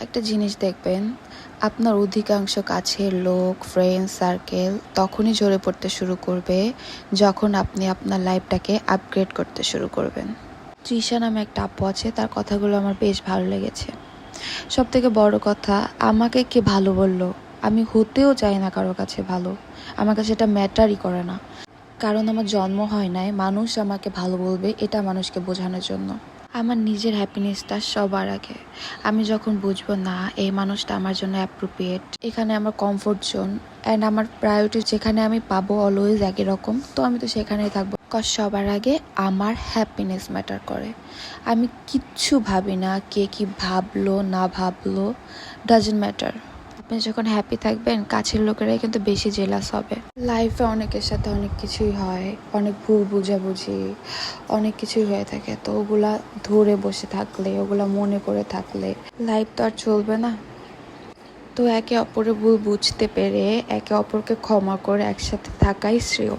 একটা জিনিস দেখবেন, আপনার অধিকাংশ কাছের লোক, ফ্রেন্ড সার্কেল তখনই ঝরে পড়তে শুরু করবে যখন আপনি আপনার লাইফটাকে আপগ্রেড করতে শুরু করবেন। তৃষা নামে একটা আপু আছে, তার কথাগুলো আমার বেশ ভালো লেগেছে। সবথেকে বড় কথা, আমাকে কে ভালো বলল, আমি হতেও চাই না কারোর কাছে ভালো। আমার কাছে এটা ম্যাটারই করে না, কারণ আমার জন্ম হয় নাই মানুষ আমাকে ভালো বলবে এটা মানুষকে বোঝানোর জন্য। আমার নিজের হ্যাপিনেসটা সবার আগে। আমি যখন বুঝবো না এই মানুষটা আমার জন্য অ্যাপ্রোপ্রিয়েট, এখানে আমার কমফোর্ট জোন অ্যান্ড আমার প্রায়োরিটি যেখানে আমি পাবো অলওয়েজ একই রকম, তো আমি তো সেখানেই থাকবো। সবার আগে আমার হ্যাপিনেস ম্যাটার করে। আমি কিচ্ছু ভাবি না কে কি ভাবলো না ভাবলো, ডাজন্ট ম্যাটার। আপনি যখন হ্যাপি থাকবেন কাছের লোকেরাই কিন্তু বেশি জেলাস হবে। লাইফে অনেকের সাথে অনেক কিছুই হয়, অনেক ভুল বুঝাবুঝি, অনেক কিছুই হয়ে থাকে। তো ওগুলা ধরে বসে থাকলে, ওগুলা মনে করে থাকলে লাইফ তো আর চলবে না। তো একে অপরের ভুল বুঝতে পেরে একে অপরকে ক্ষমা করে একসাথে থাকাই শ্রেয়।